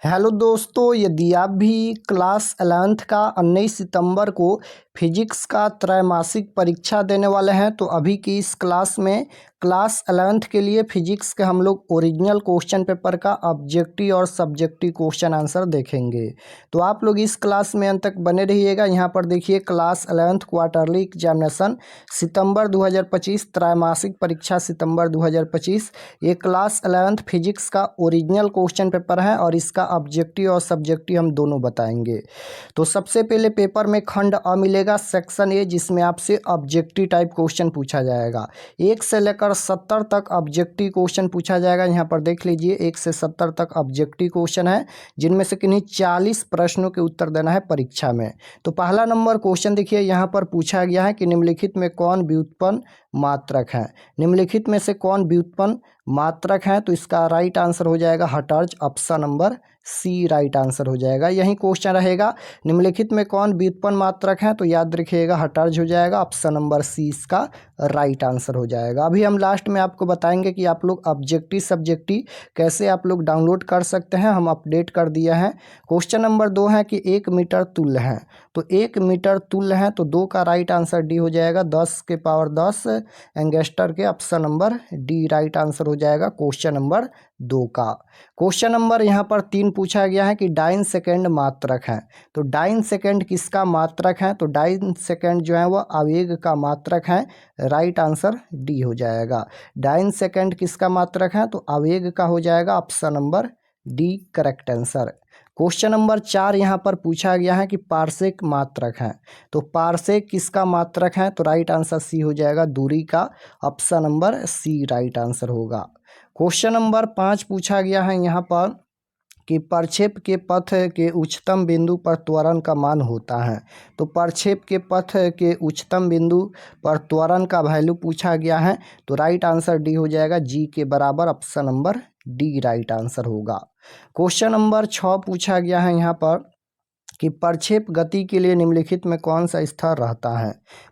Hello दोस्तों, यदि आप भी क्लास 11th का 19 सितंबर को फिजिक्स का त्रैमासिक परीक्षा देने वाले हैं तो अभी की इस क्लास में क्लास 11th के लिए फिजिक्स के हम लोग ओरिजिनल क्वेश्चन पेपर का ऑब्जेक्टिव और सब्जेक्टिव क्वेश्चन आंसर देखेंगे। तो आप लोग इस क्लास में अंत तक बने रहिएगा। यहाँ पर देखिए क्लास 11th क्वार्टरली एग्जामिनेशन सितंबर 2025, त्रैमासिक परीक्षा सितंबर 2025। ये क्लास 11th फिजिक्स का ओरिजिनल क्वेश्चन पेपर है और इसका ऑब्जेक्टिव और सब्जेक्टिव हम दोनों बताएंगे। तो सबसे पहले पेपर में खंड अ मिलेगा, सेक्शन ए, जिसमें आपसे ऑब्जेक्टिव टाइप क्वेश्चन पूछा जाएगा। 1 से लेकर 70 तक ऑब्जेक्टिव क्वेश्चन पूछा जाएगा। यहाँ पर देख लीजिए 1 से 70 तक ऑब्जेक्टिव क्वेश्चन है, जिनमें से किन्हीं 40 प्रश्नों के उत्तर देना है परीक्षा में। तो पहला नंबर क्वेश्चन देखिए, यहाँ पर पूछा गया है कि निम्नलिखित में कौन व्युत्पन्न मात्रक है। निम्नलिखित में से कौन व्युत्पन्न मात्रक है, तो इसका राइट आंसर हो जाएगा hertz, option number C right answer हो जाएगा। यही क्वेश्चन रहेगा, निम्नलिखित में कौन व्युत्पन्न मात्रक है, तो याद रखिएगा हर्ट्ज हो जाएगा, ऑप्शन नंबर सी इसका राइट आंसर हो जाएगा। अभी हम लास्ट में आपको बताएंगे कि आप लोग ऑब्जेक्टिव सब्जेक्टिव कैसे आप लोग डाउनलोड कर सकते हैं, हम अपडेट कर दिया है। क्वेश्चन नंबर 2 है कि 1 मीटर तुल्य है, तो 1 मीटर तुल्य है तो 2 का राइट आंसर डी हो जाएगा, 10 के पावर 10 एंगस्टर के, option number D right answer हो जाएगा क्वेश्चन नंबर 2 का। क्वेश्चन नंबर यहाँ पर 3 पूछा गया है कि डाइन सेकेंड मात्रक है, तो डाइन सेकेंड किसका मात्रक है, तो डाइन सेकेंड जो है वह आवेग का मात्रक है, राइट आंसर डी हो जाएगा। डाइन सेकेंड किसका मात्रक है, तो आवेग का हो जाएगा, option number D correct answer. Question number 4 यहाँ पर पूछा गया है कि पार्सेक मात्रक है, तो पार्सेक किसका मात्रक है, तो राइट आंसर सी हो जाएगा, दूरी का, option number C right answer होगा। क्वेश्चन नंबर 5 पूछा गया है यहाँ पर कि प्रक्षेप के पथ के उच्चतम बिंदु पर त्वरण का मान होता है, तो प्रक्षेप के पथ के उच्चतम बिंदु पर त्वरण का वैल्यू पूछा गया है, तो राइट आंसर डी हो जाएगा, जी के बराबर, option number D right answer होगा। क्वेश्चन नंबर 6 पूछा गया है यहाँ पर कि प्रक्षेप गति के लिए निम्नलिखित में कौन सा स्थिर रहता है।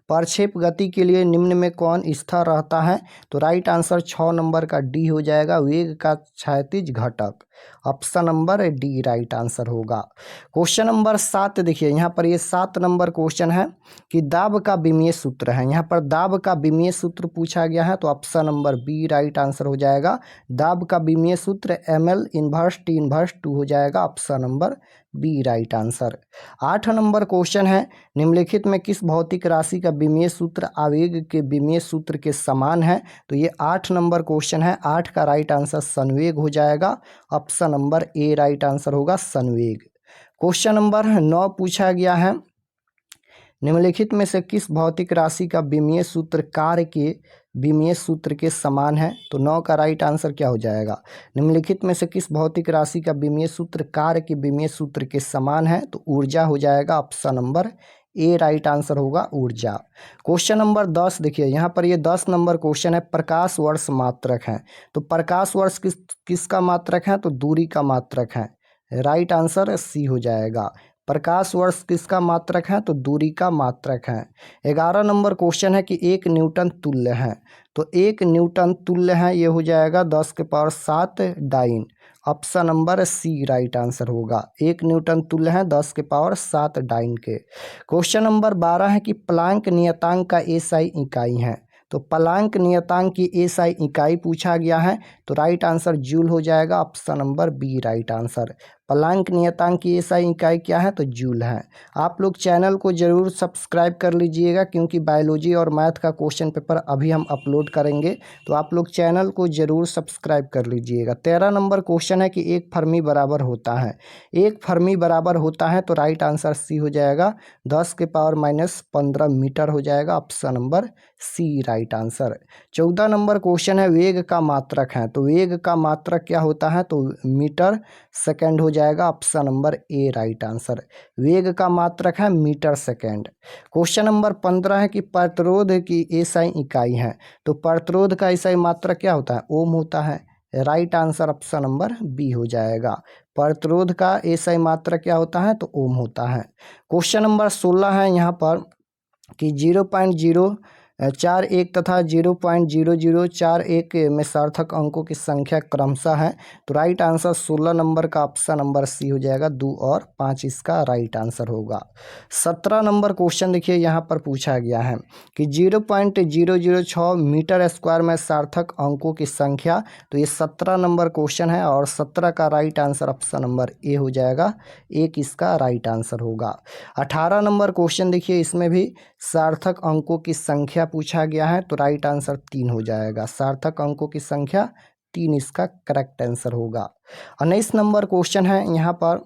प्रक्षेप गति के लिए निम्न में कौन स्थिर रहता है, तो राइट आंसर 6 नंबर का डी हो जाएगा, वेग का क्षैतिज घटक, option number D right answer होगा। क्वेश्चन नंबर 7 देखिए, यहाँ पर ये 7 नंबर क्वेश्चन है कि दाब का विमीय सूत्र है। यहाँ पर दाब का विमीय सूत्र पूछा गया है, तो option number B right answer हो जाएगा। दाब का विमीय सूत्र ml इनवर्स टी इनवर्स 2 हो जाएगा, option number B right answer. 8 number question है, निम्नलिखित में किस भौतिक राशि का विमीय सूत्र आवेग के विमीय सूत्र के समान है, तो ये 8 नंबर क्वेश्चन है। 8 का राइट आंसर संवेग हो जाएगा, option number A right answer होगा, संवेग। क्वेश्चन नंबर 9 पूछा गया है, निम्नलिखित में से किस भौतिक राशि का विमीय सूत्र कार्य के विमीय सूत्र के समान है, तो 9 का राइट आंसर क्या हो जाएगा, निम्नलिखित में से किस भौतिक राशि का विमीय सूत्र कार्य के विमीय सूत्र के समान है, तो ऊर्जा हो जाएगा, option number A right answer होगा, ऊर्जा। क्वेश्चन नंबर 10 देखिए, यहाँ पर ये 10 नंबर क्वेश्चन है, प्रकाश वर्ष मात्रक है, तो प्रकाश वर्ष किसका मात्रक है, तो दूरी का मात्रक है, राइट आंसर सी हो जाएगा। प्रकाश वर्ष किसका मात्रक है, तो दूरी का मात्रक है। 11 नंबर क्वेश्चन है कि 1 न्यूटन तुल्य है, तो 1 न्यूटन तुल्य है, ये हो जाएगा 10 के power 7 dyne, option number C right answer होगा। 1 न्यूटन तुल्य है 10 के पावर 7 डाइन के। क्वेश्चन नंबर 12 है कि प्लांक नियतांक का एसआई इकाई है, तो प्लांक नियतांक की एसआई इकाई पूछा गया है, तो राइट आंसर जूल हो जाएगा, option number B right answer. Planck नियतांक की एसआई इकाई क्या है, तो जूल है। आप लोग चैनल को जरूर सब्सक्राइब कर लीजिएगा, क्योंकि बायोलॉजी और मैथ का क्वेश्चन पेपर अभी हम अपलोड करेंगे, तो आप लोग चैनल को जरूर सब्सक्राइब कर लीजिएगा। 13 नंबर क्वेश्चन है कि 1 फर्मी बराबर होता है, 1 फर्मी बराबर होता है, तो राइट आंसर सी हो जाएगा, 10 के पावर -15 मीटर हो जाएगा, option number C right answer. 14 number question है, वेग का मात्रक है, तो वेग का मात्रक क्या होता है, तो मीटर सेकेंड हो जाएगा, option number A right answer. वेग का मात्रक है मीटर सेकेंड। क्वेश्चन नंबर 15 है कि प्रतिरोध की एसआई इकाई है, तो प्रतिरोध का एसआई मात्रक क्या होता है, ओम होता है, right answer option number B हो जाएगा। प्रतिरोध का एसआई मात्रक क्या होता है, तो ओम होता है। क्वेश्चन नंबर 16 है यहाँ पर कि 0.0 4 1 तथा 0.0041 में सार्थक अंकों की संख्या क्रमशः है। तो राइट आंसर 16 नंबर का ऑप्शन नंबर सी हो जाएगा। 2 और 5 इसका राइट आंसर होगा। 17 नंबर क्वेश्चन देखिए यहाँ पर पूछा गया है कि 0.006 मीटर स्क्वायर में सार्थक अंकों की संख्या। तो ये 17 नंबर क्वेश्चन है और 17 का right answer option number A हो जाएगा। 1 इसका राइट आंसर होगा। 18 नंबर क्वेश्चन देखिए, इसमें भी सार्थक अंकों की संख्या पूछा गया है। तो राइट आंसर 3 हो जाएगा। सार्थक अंकों की संख्या 3 इसका करेक्ट आंसर होगा। 19 नंबर क्वेश्चन है यहाँ पर,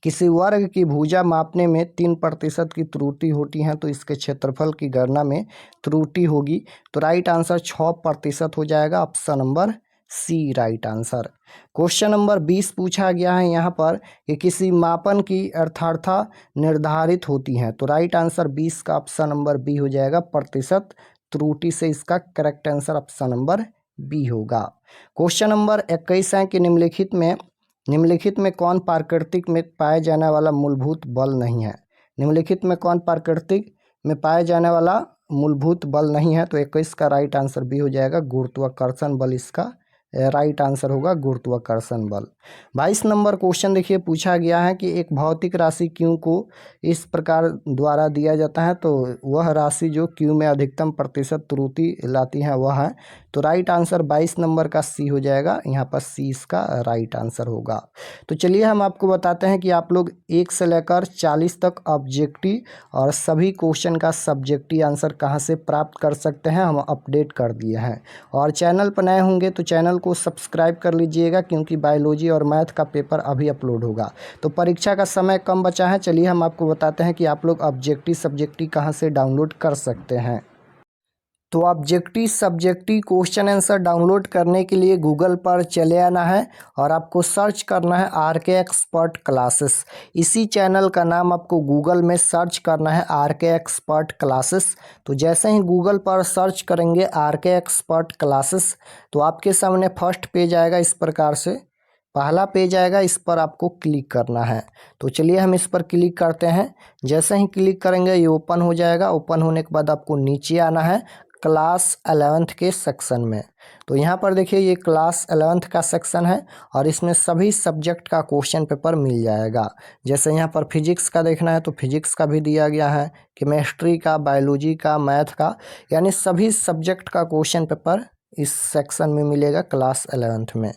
किसी वर्ग की भुजा मापने में 3% की त्रुटि होती है तो इसके क्षेत्रफल की गणना में त्रुटि होगी। तो राइट आंसर 6% हो जाएगा। Option number C right answer. Question number 20 पूछा गया है यहाँ पर कि किसी मापन की अर्थार्था निर्धारित होती है। तो राइट आंसर 20 का ऑप्शन नंबर बी हो जाएगा। प्रतिशत त्रुटि से इसका correct answer option number B होगा। क्वेश्चन नंबर 21 है कि निम्नलिखित में कौन प्राकृतिक में पाए जाने वाला मूलभूत बल नहीं है। निम्नलिखित में कौन प्राकृतिक में पाए जाने वाला मूलभूत बल नहीं है। तो 21 का राइट आंसर बी हो जाएगा। गुरुत्वाकर्षण बल इसका राइट आंसर होगा, गुरुत्वाकर्षण बल। 22 नंबर क्वेश्चन देखिए पूछा गया है कि एक भौतिक राशि क्यू को इस प्रकार द्वारा दिया जाता है तो वह राशि जो क्यू में अधिकतम प्रतिशत त्रुटि लाती है वह है। तो राइट आंसर 22 नंबर का सी हो जाएगा। यहाँ पर सी इसका राइट आंसर होगा। तो चलिए हम आपको बताते हैं कि आप लोग 1 से लेकर 40 तक ऑब्जेक्टिव और सभी क्वेश्चन का सब्जेक्टिव आंसर कहाँ से प्राप्त कर सकते हैं, हम अपडेट कर दिए हैं। और चैनल पर नए होंगे तो चैनल को सब्सक्राइब कर लीजिएगा क्योंकि बायोलॉजी और मैथ का पेपर अभी अपलोड होगा। तो परीक्षा का समय कम बचा है। चलिए हम आपको बताते हैं कि आप लोग ऑब्जेक्टिव सब्जेक्टिव कहाँ से डाउनलोड कर सकते हैं। तो objective subjective question answer download करने के लिए गूगल पर चले आना है और आपको सर्च करना है आरके एक्सपर्ट क्लासेस। इसी चैनल का नाम आपको गूगल में सर्च करना है आरके एक्सपर्ट क्लासेस। तो जैसे ही गूगल पर सर्च करेंगे आरके एक्सपर्ट क्लासेस तो आपके सामने फर्स्ट पेज आएगा। इस प्रकार से पहला पेज आएगा, इस पर आपको क्लिक करना है। तो चलिए हम इस पर क्लिक करते हैं। जैसे ही क्लिक करेंगे ये ओपन हो जाएगा। ओपन होने के बाद आपको नीचे आना है क्लास 11th के सेक्शन में। तो यहाँ पर देखिए ये क्लास 11th का सेक्शन है और इसमें सभी सब्जेक्ट का क्वेश्चन पेपर मिल जाएगा। जैसे यहाँ पर फिजिक्स का देखना है तो फिजिक्स का भी दिया गया है, केमिस्ट्री का, बायोलॉजी का, मैथ का, यानी सभी सब्जेक्ट का क्वेश्चन पेपर इस सेक्शन में मिलेगा क्लास 11th में।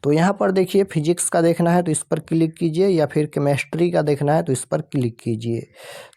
तो यहाँ पर देखिए फिजिक्स का देखना है तो इस पर क्लिक कीजिए या फिर केमिस्ट्री का देखना है तो इस पर क्लिक कीजिए।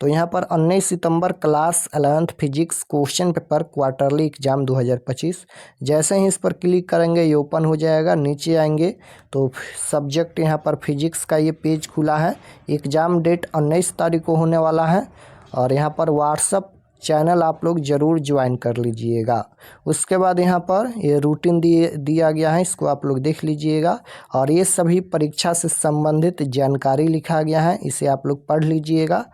तो यहाँ पर 19 सितंबर class 11th physics question paper quarterly exam 2025। जैसे ही इस पर क्लिक करेंगे ये ओपन हो जाएगा। नीचे आएंगे तो सब्जेक्ट यहाँ पर फिजिक्स का ये पेज खुला है। एग्ज़ाम डेट 19 तारीख को होने वाला है और यहाँ पर व्हाट्सअप चैनल आप लोग ज़रूर ज्वाइन कर लीजिएगा। उसके बाद यहाँ पर ये रूटीन दिया गया है, इसको आप लोग देख लीजिएगा और ये सभी परीक्षा से संबंधित जानकारी लिखा गया है, इसे आप लोग पढ़ लीजिएगा।